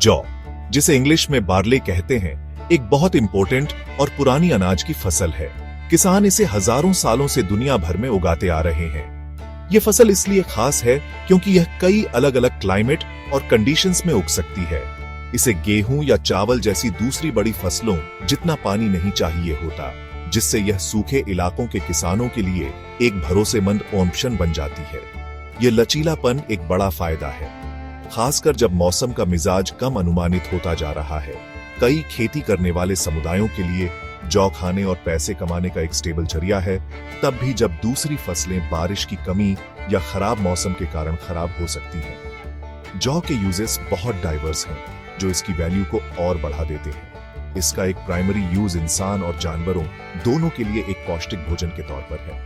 जौ, जिसे इंग्लिश में बार्ले कहते हैं, एक बहुत इंपॉर्टेंट और पुरानी अनाज की फसल है। किसान इसे हजारों सालों से दुनिया भर में उगाते आ रहे हैं। ये फसल इसलिए खास है क्योंकि यह कई अलग अलग क्लाइमेट और कंडीशंस में उग सकती है। इसे गेहूं या चावल जैसी दूसरी बड़ी फसलों जितना पानी नहीं चाहिए होता, जिससे यह सूखे इलाकों के किसानों के लिए एक भरोसेमंद ऑप्शन बन जाती है। यह लचीलापन एक बड़ा फायदा है, खासकर जब मौसम का मिजाज कम अनुमानित होता जा रहा है। कई खेती करने वाले समुदायों के लिए जौ खाने और पैसे कमाने का एक स्टेबल जरिया है, तब भी जब दूसरी फसलें बारिश की कमी या खराब मौसम के कारण खराब हो सकती हैं। जौ के यूजेस बहुत डाइवर्स हैं, जो इसकी वैल्यू को और बढ़ा देते हैं। इसका एक प्राइमरी यूज इंसान और जानवरों दोनों के लिए एक पौष्टिक भोजन के तौर पर है।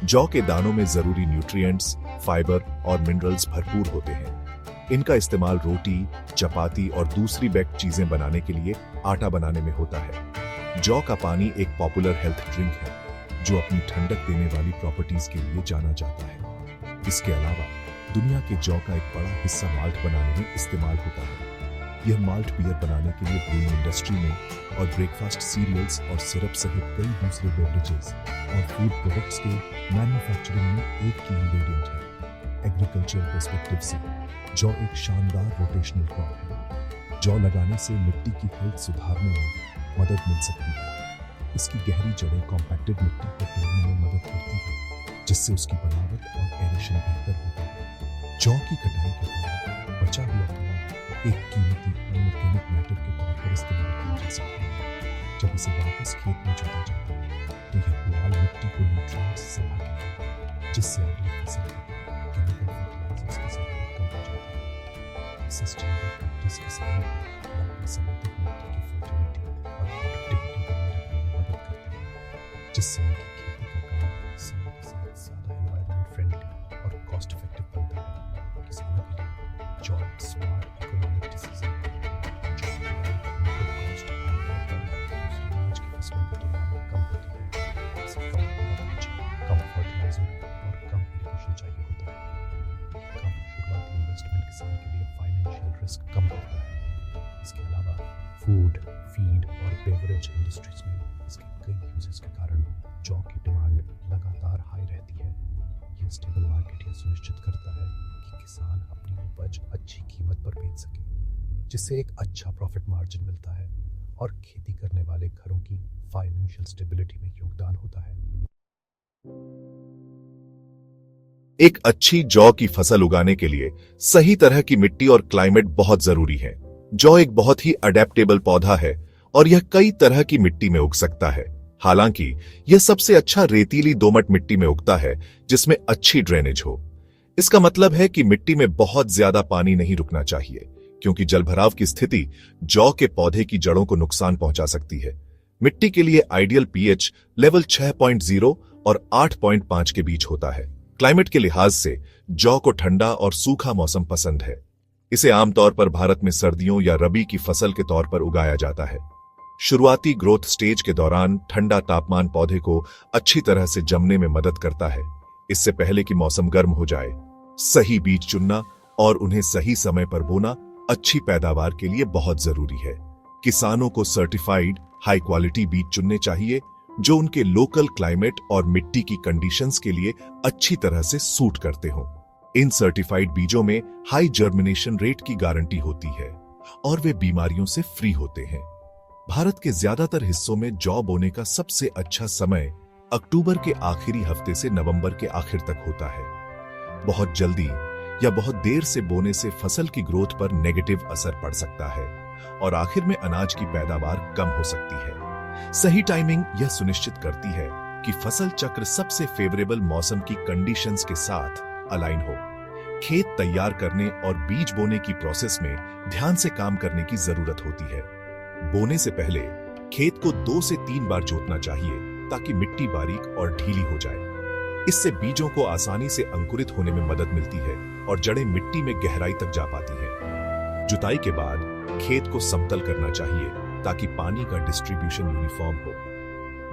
जौ के दानों में जरूरी न्यूट्रिएंट्स, फाइबर और मिनरल्स भरपूर होते हैं। इनका इस्तेमाल रोटी, चपाती और दूसरी बेक्ड चीजें बनाने के लिए आटा बनाने में होता है। जौ का पानी एक पॉपुलर हेल्थ ड्रिंक है, जो अपनी ठंडक देने वाली प्रॉपर्टीज के लिए जाना जाता है। इसके अलावा दुनिया के जौ का एक बड़ा हिस्सा माल्ट बनाने में इस्तेमाल होता है। यह माल्ट बियर बनाने के लिए ब्रूइंग इंडस्ट्री में और ब्रेकफास्ट सीरियल्स और सिरप सहित कई दूसरे बेवरेजेस और फूड प्रोडक्ट्स के मैन्युफैक्चरिंग में एक की इंग्रेडिएंट है। एग्रीकल्चर पर्सपेक्टिव से जौ एक शानदार रोटेशनल क्रॉप है। जौ लगाने से मिट्टी की हेल्थ सुधारने में मदद मिल सकती है। इसकी गहरी जड़ें कॉम्पैक्टेड मिट्टी को तोड़ने में मदद करती है, जिससे उसकी बनावट और एरेशन बेहतर होता है। जौ की कटाई के बाद बचा हुआ पुआल एक कीमती ऑर्गेनिक मैटर के तौर पर इस्तेमाल किया जा सकता है। जब इसे वापस खेत में जोता जाता है, तो यह पुआल मिट्टी को न्यूट्रिएंट्स से भरता है, जिससे अगली फसल केमिकल फर्टिलाइजर्स की जरूरत कम हो जाती है। सस्टेनेबल प्रैक्टिस किसानों को लंबे समय तक मिट्टी की फर्टिलिटी और प्रोडक्टिविटी बनाए रखने में मदद करती है, जिससे उनकी खेती का काम समय के साथ ज्यादा एनवायरमेंट फ्रेंडली और कॉस्ट इफेक्टिव बनता है। किसानों के लिए जौ स्मार्ट इकोनॉमिक डिसीजन है, जो इनपुट कॉस्ट आमतौर पर दूसरी अनाज की फसलों की तुलना में कम होती है। इसे कम बीज, कम फर्टिलाइजर और कम इरिगेशन चाहिए होता है। कम शुरुआती इन्वेस्टमेंट किसान के लिए फाइनेंशियल रिस्क कम करता है। इसके अलावा फूड, फीड और बेवरेज इंडस्ट्रीज में इसके कई यूजेस के कारण जौ की डिमांड लगातार हाई रहती है। यह स्टेबल मार्केट यह सुनिश्चित करता है कि किसान अपनी उपज अच्छी कीमत पर बेच सके, जिससे एक अच्छा प्रॉफिट मार्जिन मिलता है और खेती करने वाले घरों की फाइनेंशियल स्टेबिलिटी में योगदान होता है। एक अच्छी जौ की फसल उगाने के लिए सही तरह की मिट्टी और क्लाइमेट बहुत जरूरी है। जौ एक बहुत ही अडेप्टेबल पौधा है और यह कई तरह की मिट्टी में उग सकता है। हालांकि यह सबसे अच्छा रेतीली दोमट मिट्टी में उगता है, जिसमें अच्छी ड्रेनेज हो। इसका मतलब है कि मिट्टी में बहुत ज्यादा पानी नहीं रुकना चाहिए, क्योंकि जलभराव की स्थिति जौ के पौधे की जड़ों को नुकसान पहुंचा सकती है। मिट्टी के लिए आइडियल पीएच लेवल 6.0 और 8.5 के बीच होता है। क्लाइमेट के लिहाज से जौ को ठंडा और सूखा मौसम पसंद है। इसे आमतौर पर भारत में सर्दियों या रबी की फसल के तौर पर उगाया जाता है। शुरुआती ग्रोथ स्टेज के दौरान ठंडा तापमान पौधे को अच्छी तरह से जमने में मदद करता है। इससे पहले कि मौसम गर्म हो जाए, सही बीज चुनना और उन्हें सही समय पर बोना अच्छी पैदावार के लिए बहुत जरूरी है। किसानों को सर्टिफाइड हाई क्वालिटी बीज चुनने चाहिए, जो उनके लोकल क्लाइमेट और मिट्टी की कंडीशंस के लिए अच्छी तरह से सूट करते हों। इन सर्टिफाइड बीजों में हाई जर्मिनेशन रेट की गारंटी होती है और वे बीमारियों से फ्री होते हैं। भारत के ज्यादातर हिस्सों में जौ बोने का सबसे अच्छा समय अक्टूबर के आखिरी हफ्ते से नवंबर के आखिर तक होता है। बहुत जल्दी या बहुत देर से बोने से फसल की ग्रोथ पर नेगेटिव असर पड़ सकता है और आखिर में अनाज की पैदावार कम हो सकती है। सही टाइमिंग यह सुनिश्चित करती है कि फसल चक्र सबसे फेवरेबल मौसम की कंडीशंस के साथ अलाइन हो। खेत तैयार करने और बीज बोने की प्रोसेस में ध्यान से काम करने की जरूरत होती है। बोने से पहले खेत को 2 से 3 बार जोतना चाहिए, ताकि मिट्टी बारीक और ढीली हो जाए। इससे बीजों को आसानी से अंकुरित होने में मदद मिलती है और जड़ें मिट्टी में गहराई तक जा पाती हैं। जुताई के बाद खेत को समतल करना चाहिए, ताकि पानी का डिस्ट्रीब्यूशन यूनिफॉर्म हो।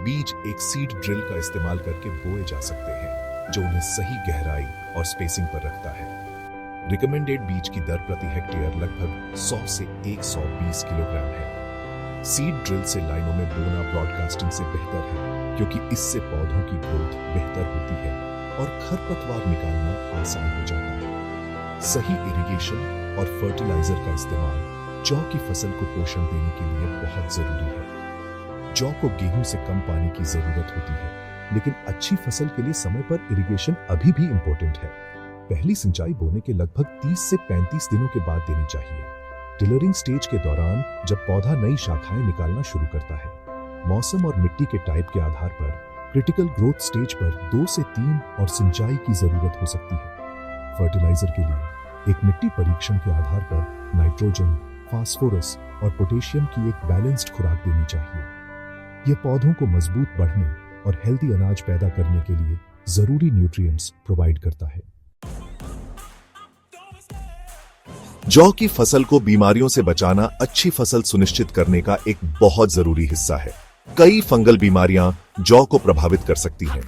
बीज एक सीड ड्रिल का इस्तेमाल करके बोए जा सकते हैं, जो उन्हें सही गहराई और स्पेसिंग पर रखता है। रिकमेंडेड बीज की दर प्रति हेक्टेयर लगभग 100 से 120 किलोग्राम है। सीड ड्रिल से लाइनों में बोना ब्रॉडकास्टिंग से बेहतर है, क्योंकि इससे पौधों की ग्रोथ बेहतर होती है और खरपतवार निकालना आसान हो जाता है। सही इरिगेशन और फर्टिलाइजर का इस्तेमाल जौ की फसल को पोषण देने के लिए बहुत जरूरी है। जौ को गेहूं से कम पानी की जरूरत होती है, लेकिन अच्छी फसल के लिए समय पर इरिगेशन अभी भी इंपॉर्टेंट है। पहली सिंचाई बोने के लगभग 30 से 35 दिनों के बाद देनी चाहिए। टिलरिंग स्टेज के दौरान जब पौधा नई शाखाएं निकालना शुरू करता है, मौसम और मिट्टी के टाइप के आधार पर क्रिटिकल ग्रोथ स्टेज पर 2 से 3 और सिंचाई की जरूरत हो सकती है। फर्टिलाइजर के लिए एक मिट्टी परीक्षण के आधार पर नाइट्रोजन, फास्फोरस और पोटेशियम की एक बैलेंस्ड खुराक देनी चाहिए। यह पौधों को मजबूत बढ़ने और हेल्दी अनाज पैदा करने के लिए जरूरी न्यूट्रिएंट्स प्रोवाइड करता है। जौ की फसल को बीमारियों से बचाना अच्छी फसल सुनिश्चित करने का एक बहुत जरूरी हिस्सा है। कई फंगल बीमारियां जौ को प्रभावित कर सकती हैं,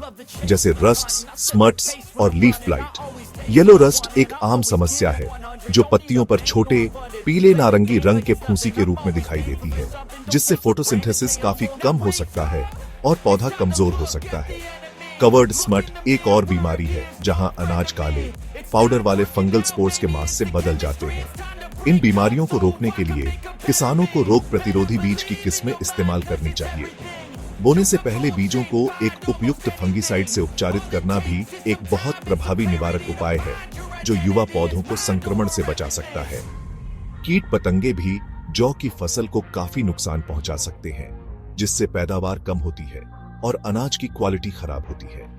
जैसे रस्ट्स, स्मट्स और लीफ ब्लाइट। येलो रस्ट एक आम समस्या है जो पत्तियों पर छोटे पीले नारंगी रंग के फूंसी के रूप में दिखाई देती है, जिससे फोटोसिंथेसिस काफी कम हो सकता है और पौधा कमजोर हो सकता है। कवर्ड स्मट एक और बीमारी है जहां अनाज काले पाउडर वाले फंगल स्पोर्स के मांस से बदल जाते हैं। इन बीमारियों को रोकने के लिए किसानों को रोग प्रतिरोधी बीज की किस्में इस्तेमाल करनी चाहिए। बोने से पहले बीजों को एक उपयुक्त फंगिसाइड से उपचारित करना भी एक बहुत प्रभावी निवारक उपाय है, जो युवा पौधों को संक्रमण से बचा सकता है। कीट पतंगे भी जौ की फसल को काफी नुकसान पहुंचा सकते हैं, जिससे पैदावार कम होती है और अनाज की क्वालिटी खराब होती है।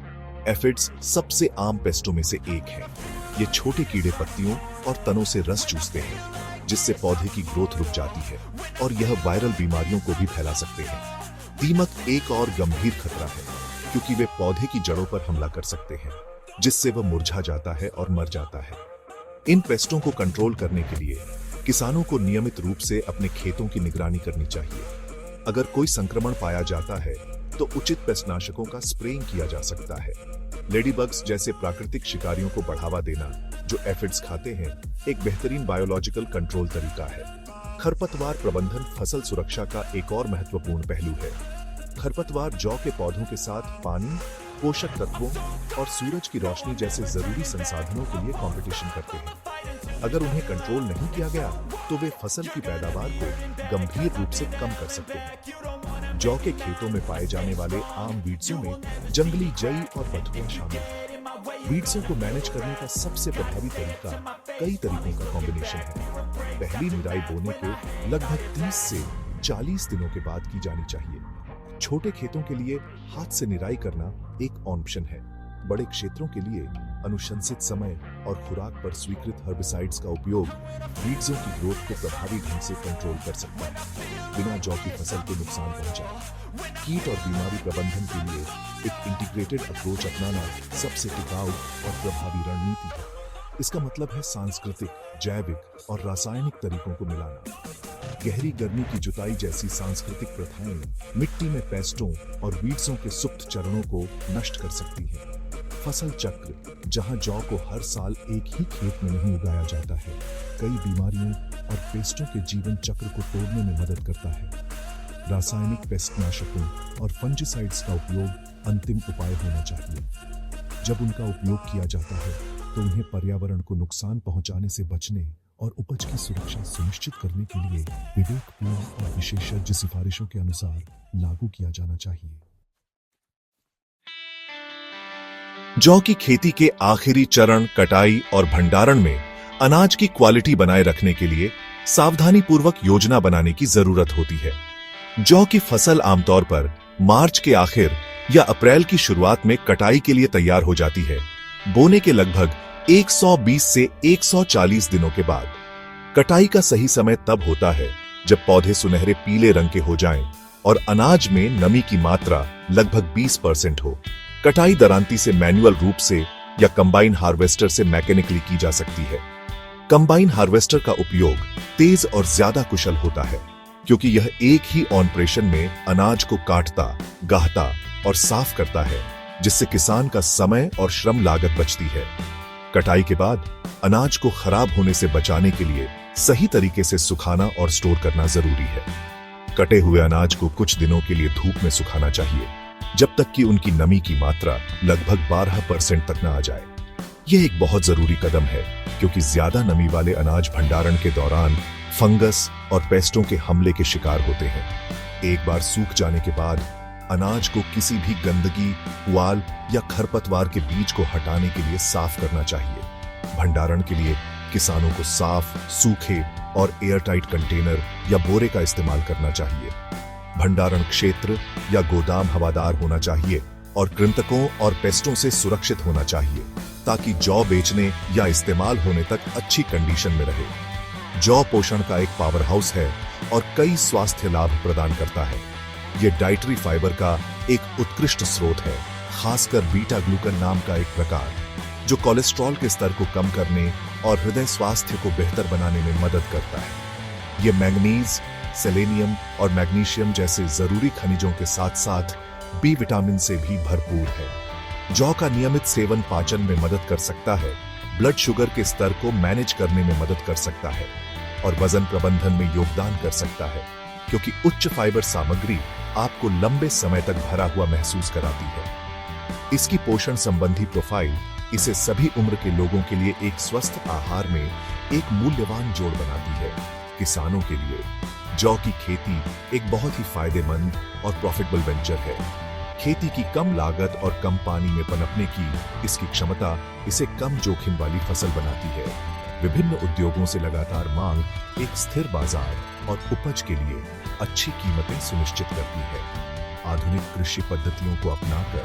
एफिड्स सबसे आम पेस्टों में से एक है। ये छोटे कीड़े पत्तियों और तनों से रस चूसते हैं, जिससे पौधे की ग्रोथ रुक जाती है और यह वायरल बीमारियों को भी फैला सकते हैं। दीमक एक और गंभीर खतरा है, क्योंकि वे पौधे की जड़ों पर हमला कर सकते हैं, जिससे वह मुरझा जाता है और मर जाता है। इन पेस्टों को कंट्रोल करने के लिए किसानों को नियमित रूप से अपने खेतों की निगरानी करनी चाहिए। अगर कोई संक्रमण पाया जाता है तो उचित पेस्टनाशकों का स्प्रेइंग किया जा सकता है। लेडीबग्स जैसे प्राकृतिक शिकारियों को बढ़ावा देना, जो एफिड्स खाते हैं, एक बेहतरीन बायोलॉजिकल कंट्रोल तरीका है। खरपतवार प्रबंधन फसल सुरक्षा का एक और महत्वपूर्ण पहलू है। खरपतवार जौ के पौधों के साथ पानी, पोषक तत्वों और सूरज की रोशनी जैसे जरूरी संसाधनों के लिए कंपटीशन करते हैं। अगर उन्हें कंट्रोल नहीं किया गया तो वे फसल की पैदावार को गंभीर रूप से कम कर सकते हैं। जौ के खेतों में पाए जाने वाले आम वीड्सों में जंगली जई और बथुआ शामिल है। वीड्सों को मैनेज करने का सबसे प्रभावी तरीका कई तरीकों का कॉम्बिनेशन है। पहली निराई बोने के लगभग 30 से 40 दिनों के बाद की जानी चाहिए। छोटे खेतों के लिए हाथ से निराई करना एक ऑप्शन है। बड़े क्षेत्रों के लिए अनुशंसित समय और खुराक पर स्वीकृत हर्बिसाइड्स का उपयोग वीड्सों की ग्रोथ को प्रभावी ढंग से कंट्रोल कर सकता है, बिना जौ की फसल को नुकसान पहुंचाए। कीट और बीमारी प्रबंधन के लिए एक इंटीग्रेटेड अप्रोच अपनाना सबसे टिकाऊ और प्रभावी रणनीति है। इसका मतलब है सांस्कृतिक, जैविक और रासायनिक तरीकों को मिलाना। गहरी गर्मी की जुताई जैसी सांस्कृतिक प्रथाएं मिट्टी में पेस्टों और वीड्सों के सुप्त चरणों को नष्ट कर सकती हैं। फसल चक्र, जहां जौ को हर साल एक ही खेत में नहीं उगाया जाता है, कई बीमारियों और पेस्टों के जीवन चक्र को तोड़ने में मदद करता है। रासायनिक पेस्टनाशकों और फंजिसाइड्स का उपयोग अंतिम उपाय होना चाहिए। जब उनका उपयोग किया जाता है तो उन्हें पर्यावरण को नुकसान पहुंचाने से बचने और उपज की सुरक्षा सुनिश्चित करने के लिए विवेकपूर्ण और विशेषज्ञ सिफारिशों के अनुसार लागू किया जाना चाहिए। जौ की खेती के आखिरी चरण कटाई और भंडारण में अनाज की क्वालिटी बनाए रखने के लिए सावधानी पूर्वक योजना बनाने की जरूरत होती है। जौ की फसल आमतौर पर मार्च के आखिर या अप्रैल की शुरुआत में कटाई के लिए तैयार हो जाती है। बोने के लगभग 120 से 140 दिनों के बाद कटाई का सही समय तब होता है जब पौधे सुनहरे पीले रंग के हो जाएं और अनाज में नमी की मात्रा लगभग 20% हो। कटाई दरांती से मैन्युअल रूप से या कंबाइन हार्वेस्टर से मैकेनिकली की जा सकती है। कंबाइन हार्वेस्टर का उपयोग तेज और ज्यादा कुशल होता है, क्योंकि यह एक ही ऑपरेशन में अनाज को काटता, गाहता और साफ करता है, जिससे किसान का समय और श्रम लागत बचती है। कटाई के बाद अनाज को खराब होने से बचाने के लिए सही तरीके से सुखाना और स्टोर करना जरूरी है। कटे हुए अनाज को कुछ दिनों के लिए धूप में सुखाना चाहिए, जब तक कि उनकी नमी की मात्रा लगभग 12% तक न आ जाए। यह एक बहुत जरूरी कदम है, क्योंकि ज्यादा नमी वाले अनाज भंडारण के दौरान फंगस और पेस्टों के हमले के शिकार होते हैं। एक बार सूख जाने के बाद अनाज को किसी भी गंदगी, पुआल या खरपतवार के बीज को हटाने के लिए साफ करना चाहिए। भंडारण के लिए किसानों को साफ, सूखे और एयरटाइट कंटेनर या बोरे का इस्तेमाल करना चाहिए। भंडारण क्षेत्र या गोदाम हवादार होना चाहिए और कृंतकों और पेस्टों से सुरक्षित होना चाहिए, ताकि जौ बेचने या इस्तेमाल होने तक अच्छी कंडीशन में रहे। जौ पोषण का एक पावर हाउस है और कई स्वास्थ्य लाभ प्रदान करता है। यह डाइटरी फाइबर का एक उत्कृष्ट स्रोत है, खासकर बीटा ग्लूकन नाम का एक प्रकार, जो कोलेस्ट्रॉल के स्तर को कम करने और हृदय स्वास्थ्य को बेहतर बनाने में मदद करता है। यह मैंगनीज, सेलेनियम और मैग्नीशियम जैसे जरूरी खनिजों के साथ साथ बी विटामिन से भी भरपूर है। जौ का नियमित सेवन पाचन में मदद कर सकता है, ब्लड शुगर के स्तर को मैनेज करने में मदद कर सकता है और वजन प्रबंधन में योगदान कर सकता है, क्योंकि उच्च फाइबर सामग्री आपको लंबे समय तक भरा हुआ महसूस कराती है। इसकी पोषण संबंधी प्रोफाइल इसे सभी उम्र के लोगों के लिए एक स्वस्थ आहार में एक मूल्यवान जोड़ बनाती है। किसानों के लिए जौ की खेती एक बहुत ही फायदेमंद और प्रॉफिटेबल वेंचर है। खेती की कम लागत और कम पानी में पनपने की इसकी क्षमता इसे कम जोखिम वाली फसल बनाती है। विभिन्न उद्योगों से लगातार मांग एक स्थिर बाजार और उपज के लिए अच्छी कीमतें सुनिश्चित करती है। आधुनिक कृषि पद्धतियों को अपनाकर,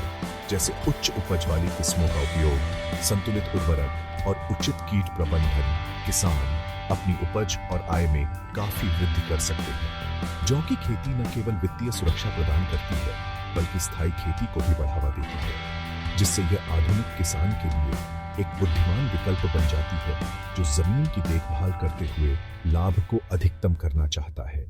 जैसे उच्च उपज वाली किस्मों का उपयोग, संतुलित उर्वरक और उचित कीट प्रबंधन, किसान अपनी उपज और आय में काफी वृद्धि कर सकते हैं। जौ की खेती न केवल वित्तीय सुरक्षा प्रदान करती है, बल्कि स्थायी खेती को भी बढ़ावा देती है, जिससे यह आधुनिक किसान के लिए एक बुद्धिमान विकल्प बन जाती है, जो जमीन की देखभाल करते हुए लाभ को अधिकतम करना चाहता है।